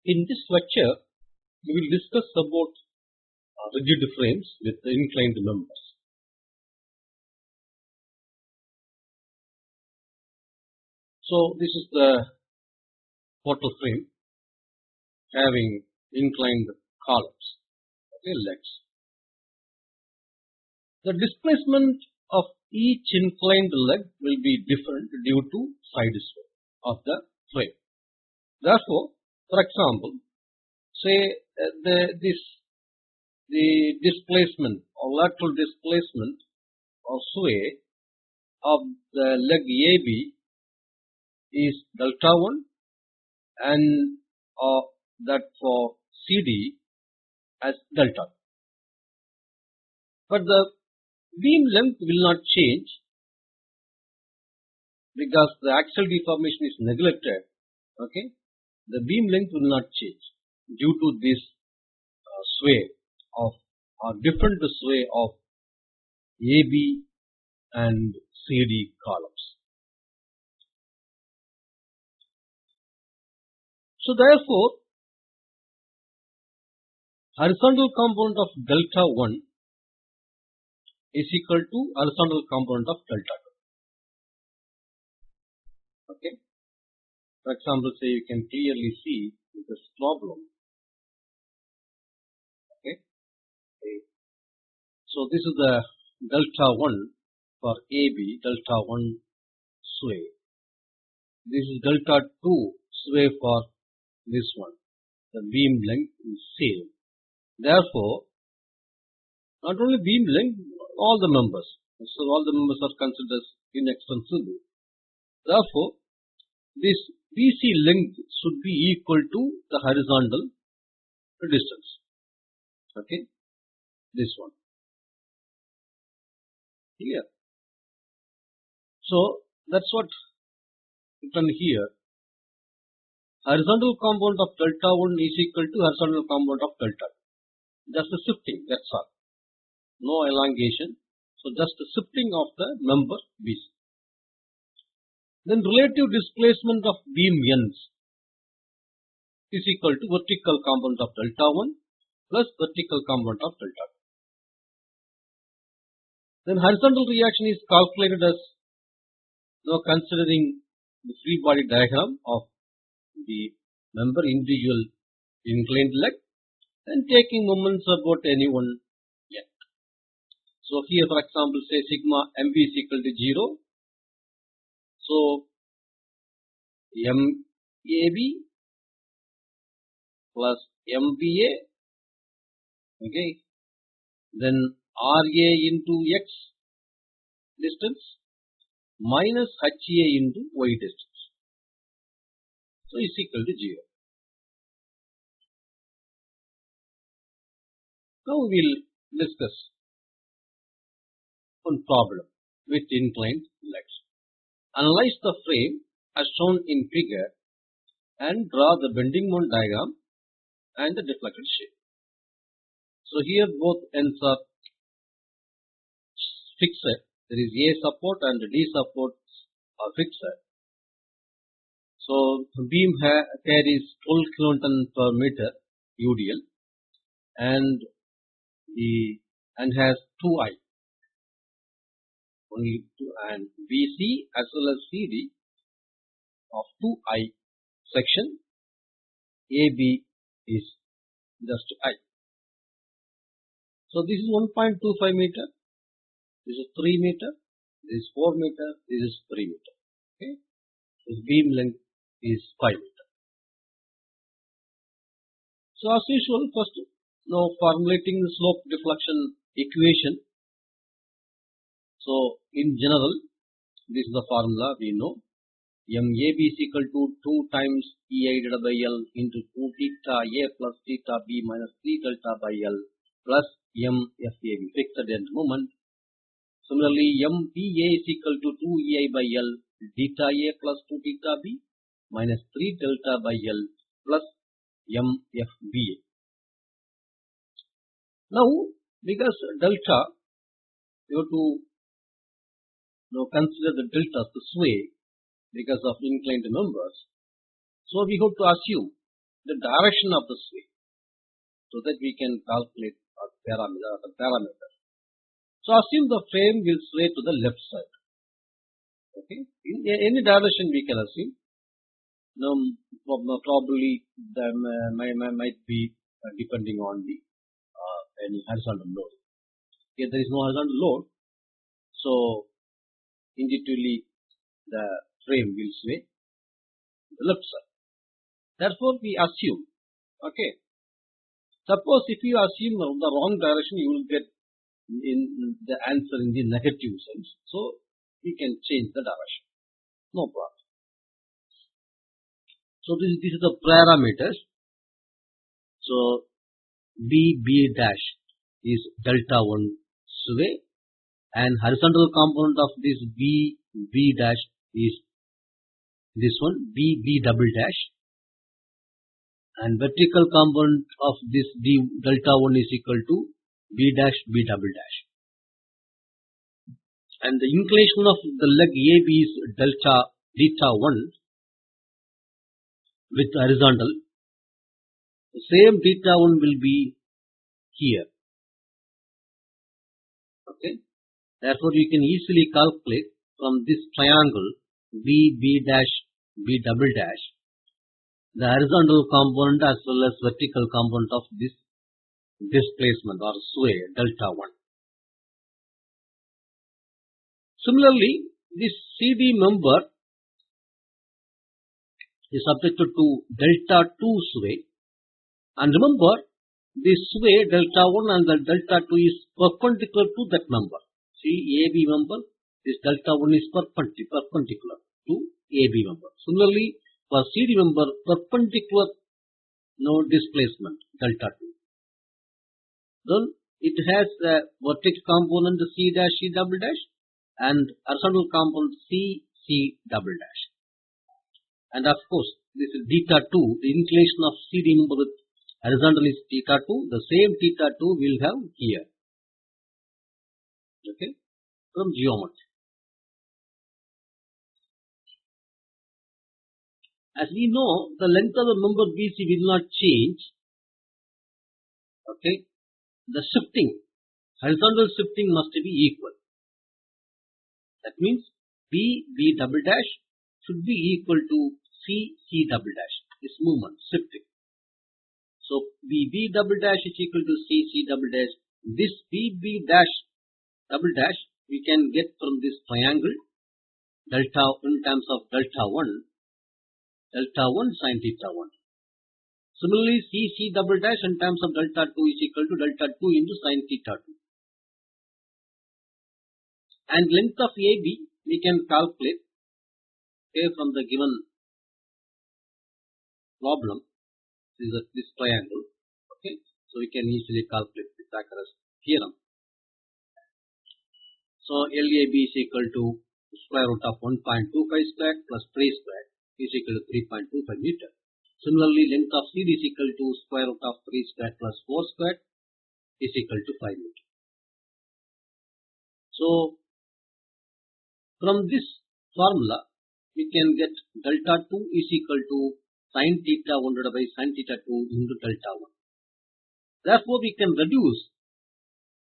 In this lecture, we will discuss about rigid frames with inclined members. So this is the portal frame having inclined columns, legs. The displacement of each inclined leg will be different due to side sway of the frame. Therefore, for example, say the displacement or lateral displacement or sway of the leg AB is delta 1 and that for CD as delta. But the beam length will not change because the axial deformation is neglected. The beam length will not change due to this sway of different sway of AB and CD columns. So therefore, horizontal component of delta 1 is equal to horizontal component of delta 2. For example, say you can clearly see this problem. So this is the delta 1 for AB, delta 1 sway. This is delta 2 sway for this one. The beam length is same. Therefore, not only beam length, all the members. So all the members are considered as inextensible. Therefore, this BC length should be equal to the horizontal distance. This one. Here. So that's what written here. Horizontal component of delta 1 is equal to horizontal component of delta 2. Just the shifting, that's all. No elongation. So just the shifting of the member BC. Then relative displacement of beam ends is equal to vertical component of delta 1 plus vertical component of delta 2. Then horizontal reaction is calculated as considering the free body diagram of the member individual inclined leg and taking moments about any one leg. So here for example say sigma MB is equal to 0. So MAB plus MBA, then RA into X distance minus HA into Y distance. So is equal to 0. Now we will discuss one problem with inclined legs. Analyze the frame as shown in figure and draw the bending moment diagram and the deflected shape. So here both ends are fixed. There is A support and D support are fixed. So beam carries 12 kilonewton per meter UDL and has 2I. Only 2 and BC as well as CD of 2I section. AB is just I. So this is 1.25 meter. This is 3 meter. This is 4 meter. This is 3 meter. This beam length is 5 meter. So as usual, first formulating the slope deflection equation. So in general, this is the formula we know. MAB is equal to 2 times EI divided by L into 2 theta A plus theta B minus 3 delta by L plus MFAB, fixed end moment. Similarly, MPA is equal to 2 EI by L theta A plus 2 theta B minus 3 delta by L plus MFBA. Now, because delta, you have to consider the delta, the sway, because of inclined members. So we have to assume the direction of the sway, so that we can calculate a parameter. So assume the frame will sway to the left side. Okay, in any direction we can assume. Now, probably that might be depending on the any horizontal load. Here there is no horizontal load, so intuitively the frame will sway to the left side. Therefore, we assume. Okay. Suppose if you assume the wrong direction, you will get in the answer in the negative sense. So we can change the direction. No problem. So this is the parameters. So B dash is delta 1 sway, and horizontal component of this B dash is this one B double dash, and vertical component of this delta 1 is equal to B dash B double dash, and the inclination of the leg AB is delta 1 with horizontal. The same theta 1 will be here. Okay. Therefore, we can easily calculate from this triangle B dash B double dash the horizontal component as well as vertical component of this displacement or sway delta 1. Similarly, this CD member is subjected to delta 2 sway, and remember this sway delta 1 and the delta 2 is perpendicular to that member. See, AB member, this delta 1 is perpendicular to AB member. Similarly, for CD member, perpendicular displacement delta 2. Then it has the vertex component C dash C double dash and horizontal component C double dash. And of course, this is theta 2, the inclination of CD member with horizontal is theta 2, the same theta 2 will have here. Okay, from geometry. As we know, the length of the member BC will not change. Okay, the shifting, horizontal shifting must be equal. That means B double dash should be equal to C double dash. This movement, shifting. So B double dash is equal to C double dash. This B dash double dash we can get from this triangle delta in terms of delta 1 sin theta 1. Similarly, C double dash in terms of delta 2 is equal to delta 2 into sin theta 2. And length of AB we can calculate from the given problem. This triangle. Okay, so we can easily calculate Pythagoras theorem. So LAB is equal to square root of 1.25 square plus 3 square is equal to 3.25 meter. Similarly, length of CD is equal to square root of 3 square plus 4 square is equal to 5 meter. So from this formula, we can get delta 2 is equal to sin theta 1 divided by sin theta 2 into delta 1. Therefore, we can reduce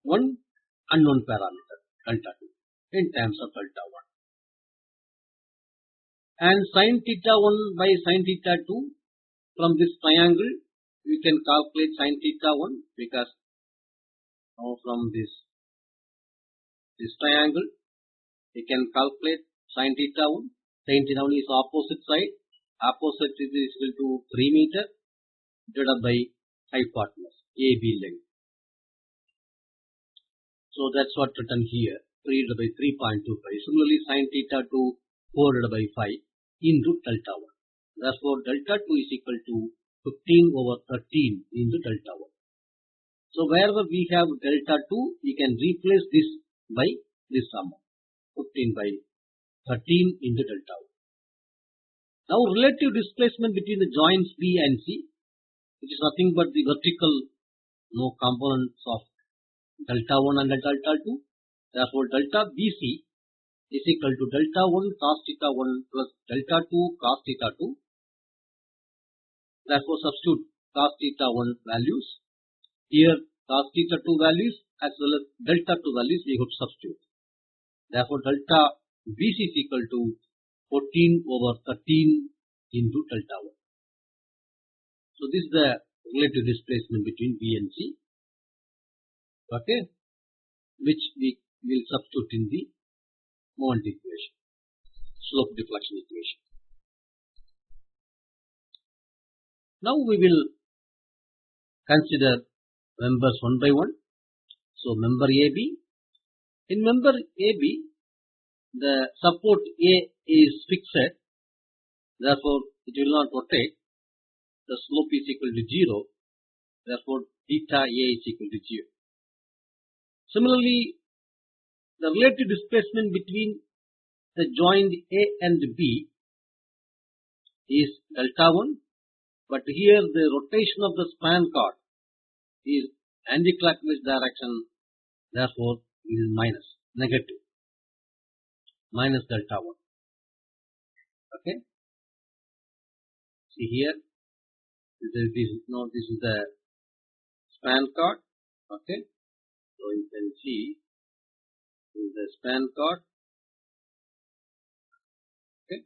one unknown parameter, delta 2, in terms of delta 1. And sin theta 1 by sin theta 2, from this triangle, we can calculate sin theta 1 because from this triangle, we can calculate sin theta 1. Sin theta 1 is opposite side. Opposite is equal to 3 meter divided by hypotenuse, AB length. So that's what written here, 3 divided by 3.25. Similarly, sin theta 2, 4 divided by 5 into delta 1. Therefore, delta 2 is equal to 15 over 13 into delta 1. So wherever we have delta 2, we can replace this by this amount, 15 by 13 into delta 1. Now, relative displacement between the joints B and C, which is nothing but the vertical components of delta 1 and delta 2. Therefore, delta BC is equal to delta 1 cos theta 1 plus delta 2 cos theta 2 Therefore, substitute cos theta 1 values. Here, cos theta 2 values as well as delta 2 values we have to substitute. Therefore, delta BC is equal to 14 over 13 into delta 1. So, this is the relative displacement between B and C, okay, which we will substitute in the moment equation, slope deflection equation. Now, we will consider members one by one. So, member AB. In member AB, the support A is fixed, therefore, it will not rotate. The slope is equal to 0, therefore, theta A is equal to 0. Similarly, the relative displacement between the joint A and B is delta 1, but here the rotation of the span cord is anti-clockwise direction, therefore, it is negative, minus delta 1. Okay. See here, this is the span cord. Okay. So you can see this is the span cord. Okay.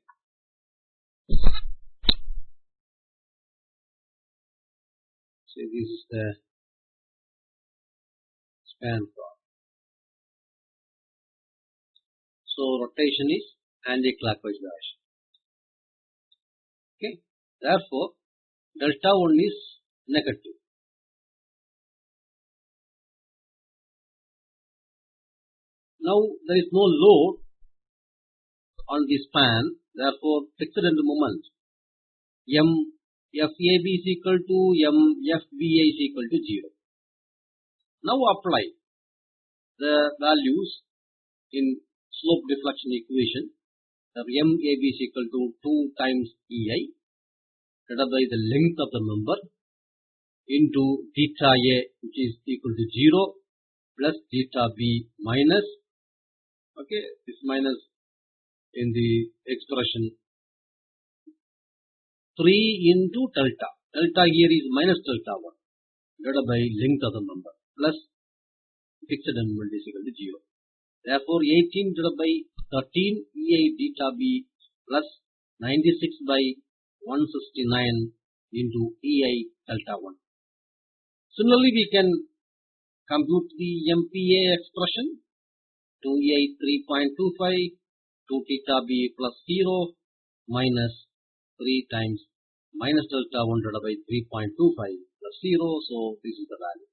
See, this is the span cord. So rotation is anti-clockwise direction. Okay. Therefore, delta 1 is negative. Now, there is no load on the span, therefore, fixed end moment FAB is equal to FBA is equal to 0. Now, apply the values in slope deflection equation. MAB is equal to 2 times EI divided by the length of the member into theta A, which is equal to 0 plus theta B minus, okay, this minus in the expression 3 into delta. Delta here is minus delta 1 divided by length of the member plus fixed end moment is equal to 0. Therefore, 18 divided by 13 EI theta B plus 96 by 169 into EI delta 1. Similarly, we can compute the MPA expression 2EI 3.25 2 theta B plus 0 minus 3 times minus delta 1 divided by 3.25 plus 0. So, this is the value.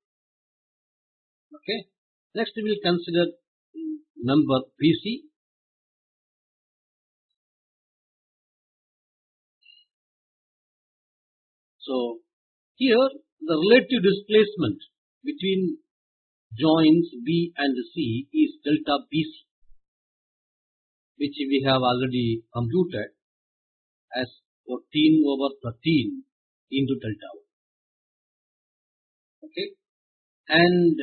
Okay. Next, we will consider member BC. So, here the relative displacement between joints B and C is delta BC, which we have already computed as 14 over 13 into delta 1. Okay. And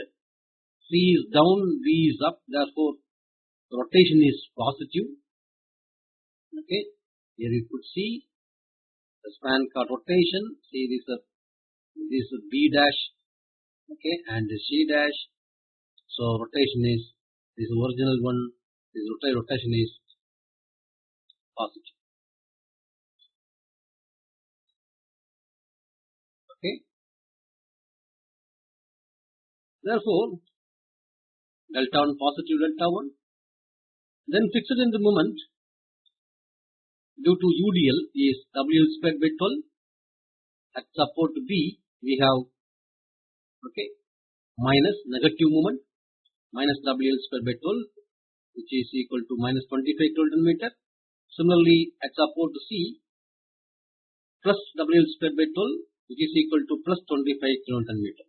C is down, B is up, therefore, the rotation is positive. Okay. Here you could see the span cord rotation. See this is B dash, okay, and C dash. So rotation is this original one. This rotation is positive. Okay. Therefore, delta 1 positive delta 1. Then fixed end moment due to UDL is WL squared by 12. At support B, we have, okay, minus negative moment minus WL squared by 12, which is equal to minus 25 kN. Similarly, at support C, plus WL squared by 12, which is equal to plus 25 kN.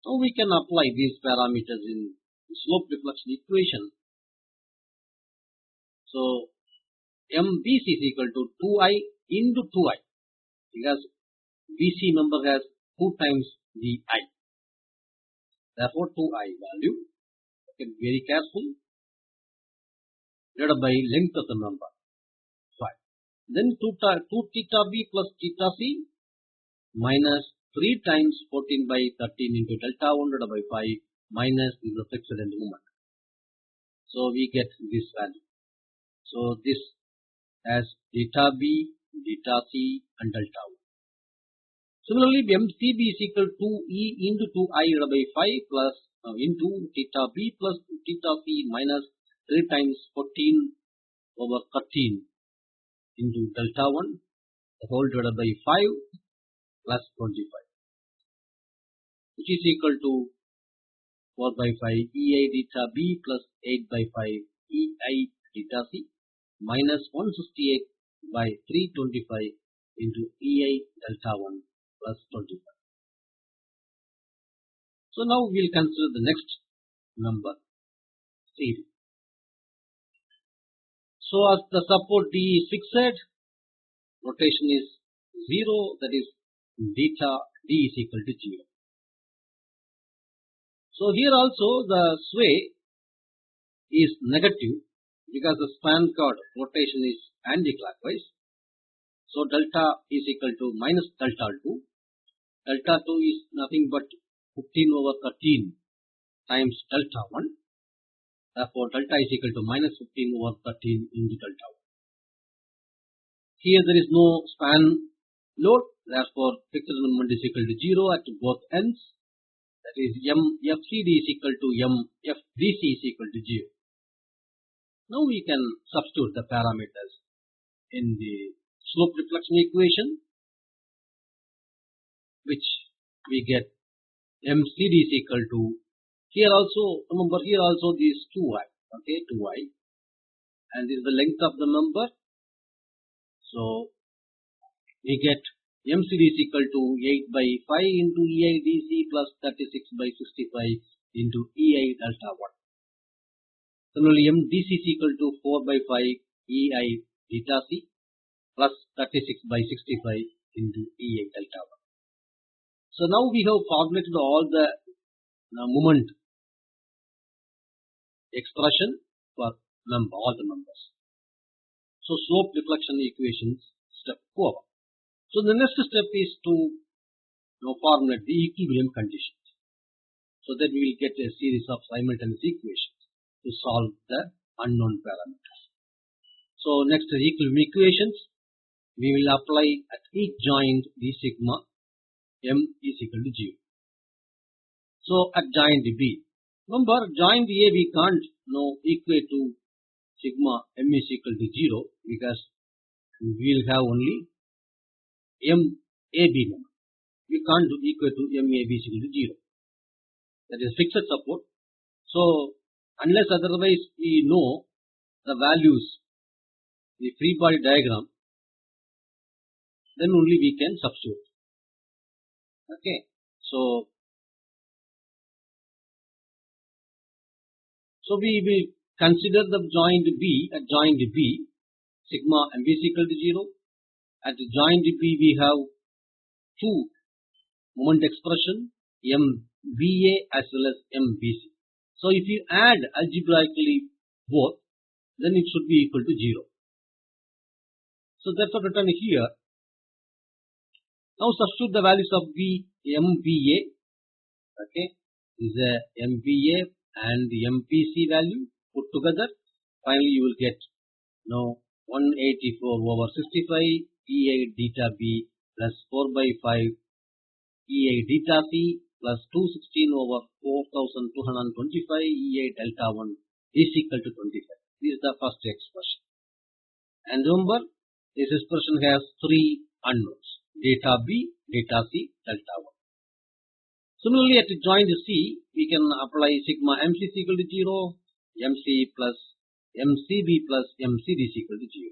So we can apply these parameters in slope deflection equation. So MBC is equal to 2I into 2I, because BC member has 2 times the I. Therefore, 2I value, okay, very careful, divided by length of the member 5. Then 2 theta B plus theta C minus 3 times 14 by 13 into delta 1 divided by 5 minus the fixed end moment. So we get this value. So this as delta B, delta C and delta 1. Similarly, MCB is equal to E into 2I divided by 5 plus into theta B plus theta C minus 3 times 14 over 13 into delta 1 the whole divided by 5 plus 25, which is equal to 4 by 5 EI theta B plus 8 by 5 EI theta C minus 168 by 325 into EI delta 1 plus 25. So now we will consider the next number series. So as the support D is fixed, rotation is 0, that is theta D is equal to 0. So here also the sway is negative because the span cord rotation is anti-clockwise. So delta is equal to minus delta 2. Delta 2 is nothing but 15 over 13 times delta 1. Therefore delta is equal to minus 15 over 13 into delta 1. Here there is no span load, therefore fixed moment is equal to 0 at both ends. That is FCD is equal to FDC is equal to 0. Now we can substitute the parameters in the slope deflection equation, which we get MCD is equal to, here also, remember here also this 2I, okay, 2I, and this is the length of the member. So we get MCD is equal to 8 by 5 into EI DC plus 36 by 65 into EI delta 1. Similarly, MDC is equal to 4 by 5 EI theta C plus 36 by 65 into EI delta 1. So now we have formulated all the moment expression for all the members. So slope deflection equations step 4. So the next step is to formulate the equilibrium conditions, so that we will get a series of simultaneous equations to solve the unknown parameters. So next is equilibrium equations. We will apply at each joint the sigma M is equal to 0. So at joint B, remember joint A we can't equate to sigma M is equal to 0 because we will have only MAB moment. We can't equate to MAB is equal to 0. That is fixed support. So unless otherwise we know the values, the free body diagram, then only we can substitute. Okay. So we will consider the joint B. At joint B, sigma MB is equal to 0. At joint B we have two moment expression, MBA as well as MBC. So if you add algebraically both, then it should be equal to 0. So that's what written here. Now substitute the values of MBA. Okay, this is a MBA and the MPC value put together. Finally, you will get 184 over 65 EI theta B plus 4 by 5 EI theta C plus 216 over 4225 EI delta 1 is equal to 25. This is the first expression. And remember, this expression has three unknowns: delta B, delta C, delta 1. Similarly, at joint C, we can apply sigma MC is equal to 0, MC plus MCB plus MCD is equal to 0.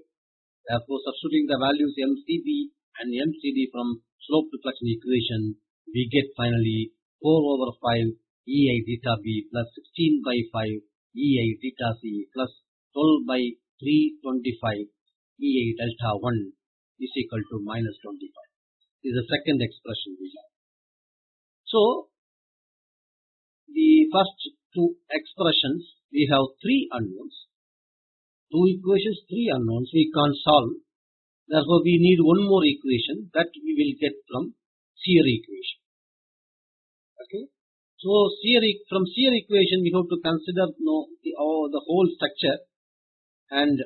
Therefore, substituting the values MCB and MCD from slope deflection equation, we get finally 4 over 5 EI theta B plus 16 by 5 EI theta C plus 12 by 325 EI delta 1 is equal to minus 25. This is the second expression we have. So, the first two expressions, we have three unknowns. Two equations, three unknowns, we can't solve. Therefore, we need one more equation that we will get from shear equation. Okay. So from shear equation we have to consider the whole structure, and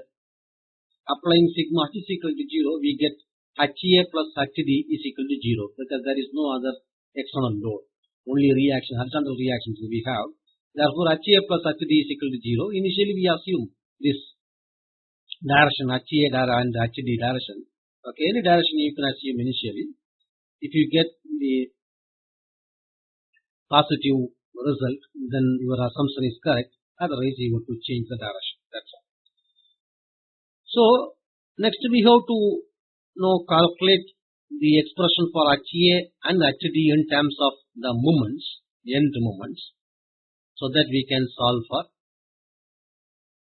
applying sigma h is equal to 0, we get HA plus HD is equal to 0 because there is no other external load, only horizontal reactions we have. Therefore, HA plus HD is equal to 0. Initially, we assume this direction HA and HD direction. Okay, any direction you can assume initially. If you get the positive result, then your assumption is correct. Otherwise, you have to change the direction. That's all. So next we have to calculate the expression for HA and HD in terms of the moments, end moments, so that we can solve for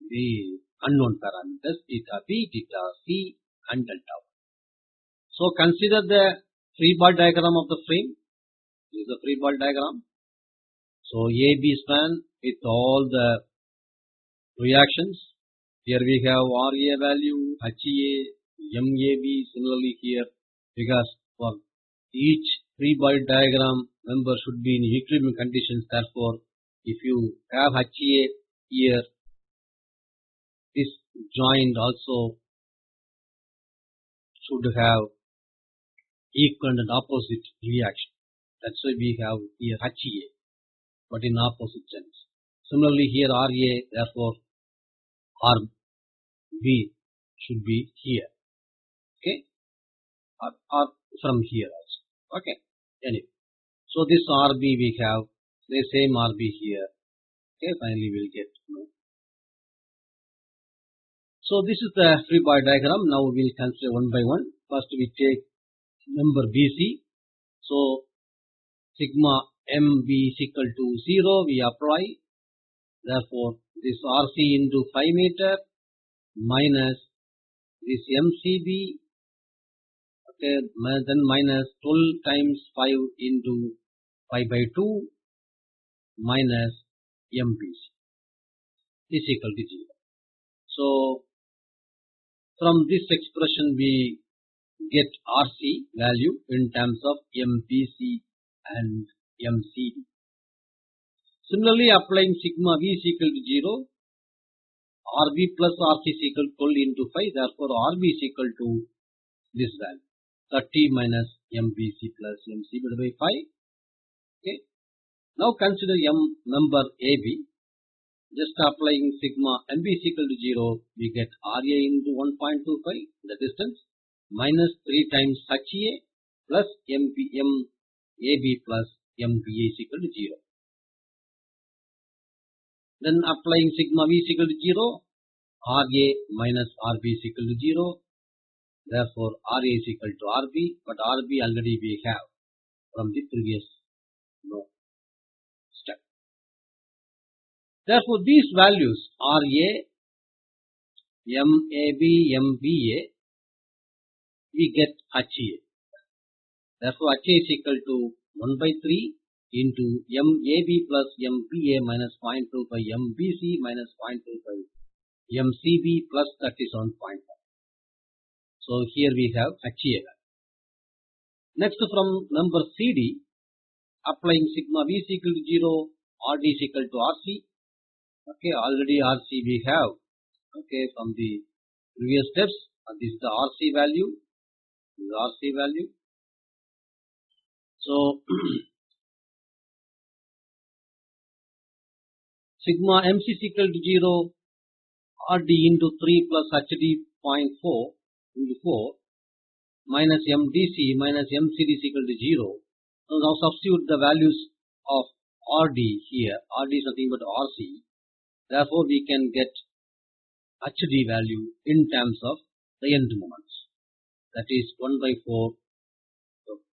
the unknown parameters theta B, theta C and delta 1. So consider the free ball diagram of the frame. This is the free ball diagram. So AB span with all the reactions. Here we have RA value, HA, MAB. Similarly here, because for each free body diagram member should be in equilibrium conditions. Therefore, if you have HA here, this joint also should have equal and opposite reaction. That's why we have here HA, but in opposite sense. Similarly here RA, therefore RB should be here. Okay, or from here also. Okay, anyway, so this RB we have the same RB here. Okay, finally we'll get. So this is the free body diagram. Now we'll consider one by one. First we take number BC. So sigma MB is equal to 0. We apply. Therefore, this RC into 5 meter minus this MCB. Okay, then minus 12 times 5 into 5 by 2 minus MBC is equal to 0. So from this expression we get RC value in terms of MBC and MCD. Similarly, applying sigma V is equal to 0, RB plus RC is equal to 12 into 5. Therefore, RB is equal to this value, 30 minus MBC plus MCB by 5. Okay. Now consider member AB. Just applying sigma MB is equal to 0, we get RA into 1.25, the distance, minus 3 times HA plus MAB plus MBA is equal to 0. Then applying sigma V is equal to 0, RA minus RB is equal to 0. Therefore, RA is equal to RB, but RB already we have from the previous step. Therefore, these values RA, MAB, MBA, we get HA. Therefore, HA is equal to 1 by 3 into MAB plus MBA minus 0.25 MBC minus 0.25 MCB plus 37.5. So here we have HA. Next, from number CD, applying sigma V is equal to 0, RD is equal to RC. Okay, already RC we have. Okay, from the previous steps, this is the RC value. This is RC value. So sigma MC is equal to 0, RD into 3 plus HD 0.4 into 4 minus MDC minus MCD is equal to 0. So now substitute the values of RD here. RD is nothing but RC. Therefore, we can get HD value in terms of the end moments. That is 1 by 4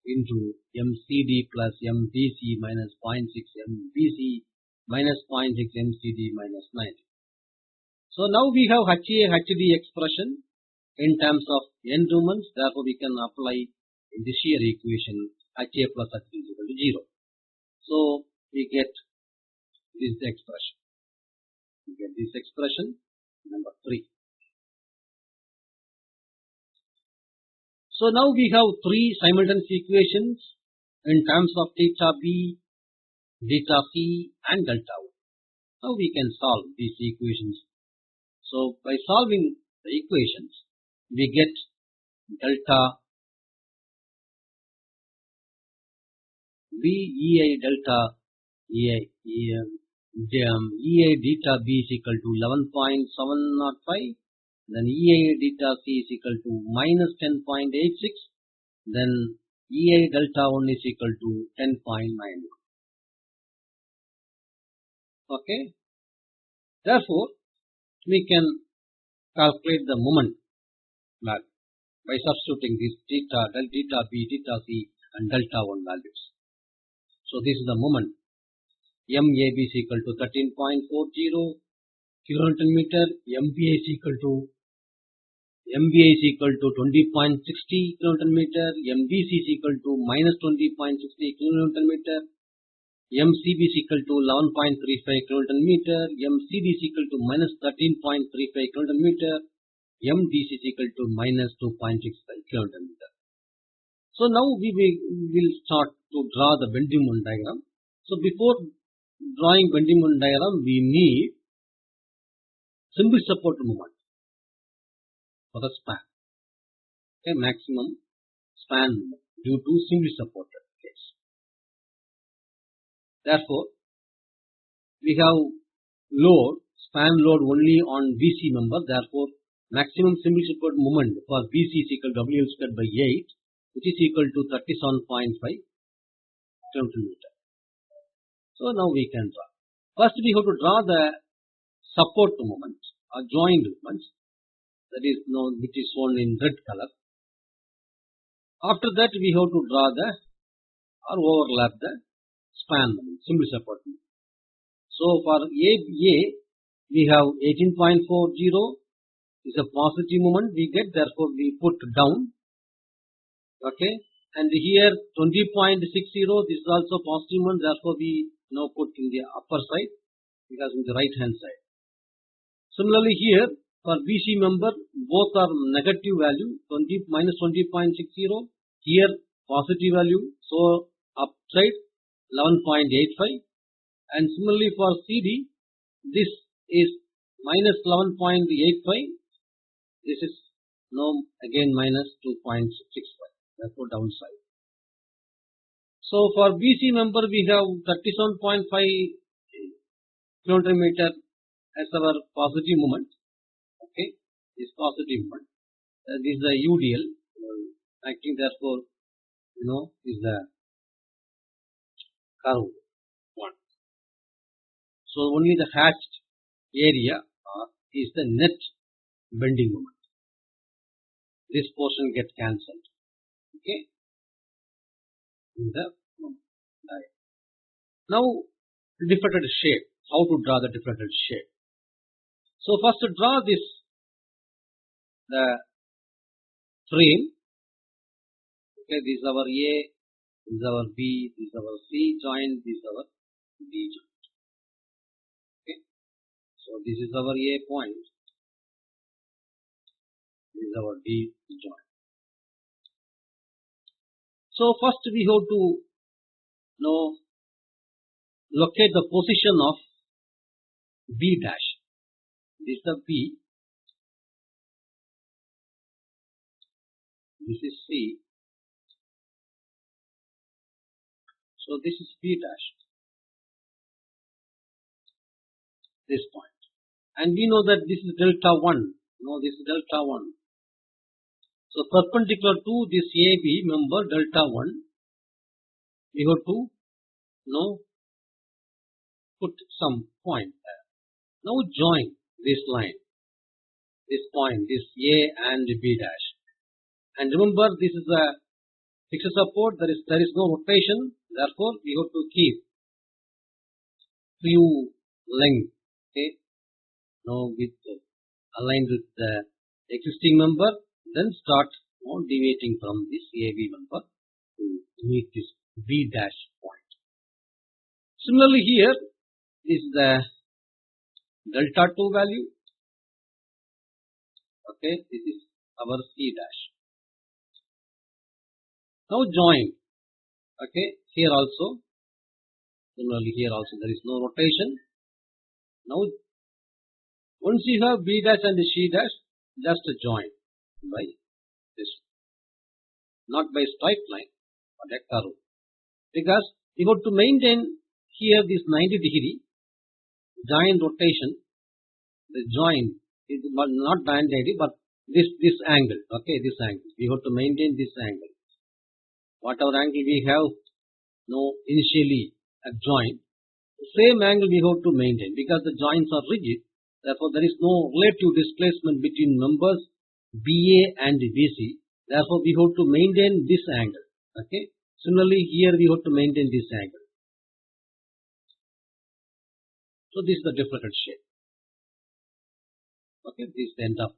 into MCD plus MDC minus 0.6 MBC minus 0.6 MCD minus 90. So now we have HA HD expression in terms of end moments. Therefore, we can apply in the shear equation HA plus HD is equal to 0. So we get this expression. We get this expression number 3. So now we have 3 simultaneous equations in terms of theta B, delta C and delta 1. Now we can solve these equations. So by solving the equations, we get delta B EA delta EA delta B is equal to 11.705, then EA delta C is equal to minus 10.86, then EA delta 1 is equal to 10.91. Okay. Therefore, we can calculate the moment value by substituting these delta B, delta C and delta 1 values. So this is the moment. MAB is equal to 13.40 kilonewton meter, MBA is equal to 20.60 kilonewton meter, MBC is equal to minus 20.60 kilonewton meter, MCB is equal to 11.35 kilonewton meter, MCD is equal to minus 13.35 kilonewton meter, MDC is equal to minus 2.65 kilonewton meter. So now we will start to draw the bending moment diagram. So before drawing bending moment diagram, we need simple support moment for the span. Okay, maximum span moment due to simply supported case. Therefore, we have span load only on BC member. Therefore, maximum simply supported moment for BC is equal to WL squared by 8, which is equal to 37.5 kilonewton meter. So now we can draw. First we have to draw the support moment or joint moment, that is known, which is shown in red color. After that we have to draw or overlap the span moment, simple support moment. So for ABA we have 18.40 is a positive moment we get, therefore we put down. Okay, and here 20.60, this is also positive moment, therefore we now put in the upper side because in the right hand side. Similarly here for BC member both are negative value, minus 20.60, here positive value, so upside 11.85, and similarly for CD this is minus 11.85, this is now again minus 2.65, therefore downside. So for BC member we have 37.5 kilonewton meter as our positive moment. Okay, this positive moment. This is the UDL acting, therefore is the curve one. So only the hatched area is the net bending moment. This portion gets cancelled. Okay. In the diagram. Now differential shape. How to draw the differential shape? So first to draw this the frame. Okay, this is our A, this is our B, this is our C joint, this is our D joint. Okay, so this is our A point, this is our D joint. So first we have to locate the position of B dash. This is the B, this is C, so this is B dash, this point, and we know that this is delta 1, this is delta 1. So perpendicular to this AB member delta 1, we have to put some point there. Now join this line, this point, this A and B dash, and remember this is a fixed support, there is no rotation, therefore we have to keep few length, okay, aligned with the existing member, then start deviating from this AB member to meet this B dash point. Similarly here is the delta 2 value. Okay, this is our C dash. Now join Okay, here also, similarly here also there is no rotation. Now, once you have B dash and C dash, just join by this, not by straight line, but a curve. Because we have to maintain here this 90 degree joint rotation. The joint is not 90 degree, but this angle. Okay, this angle. We have to maintain this angle. Whatever angle we have, initially a joint, same angle we have to maintain because the joints are rigid. Therefore, there is no relative displacement between members BA and BC. Therefore, we have to maintain this angle. Okay. Similarly, here we have to maintain this angle. So, this is the differential shape. Okay, this is the end of